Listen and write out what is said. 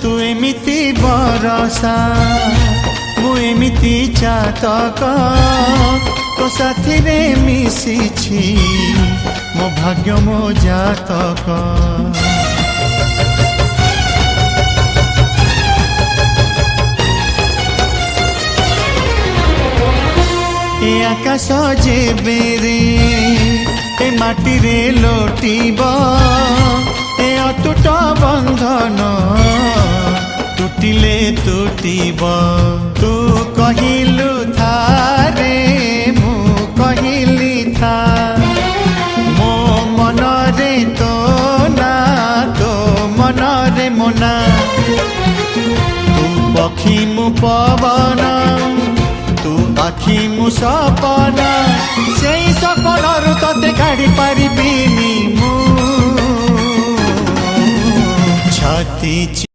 तू एमिति बरसा मु एमिति चातक तो साथी रे मिशिछि मो भाग्य मो जातक। ए आकाश जेबे रे ए माटी रे लोटिब ए अटूट बंधन टूटिले टूटिब। तू कहिलु था रे मु कहिली था मो मन रे तो ना तो मन रे मोना। तू पक्षी मु पवन तू आखि मु सपना से सपनरु तते काढ़ी पारिबिनी मु छाती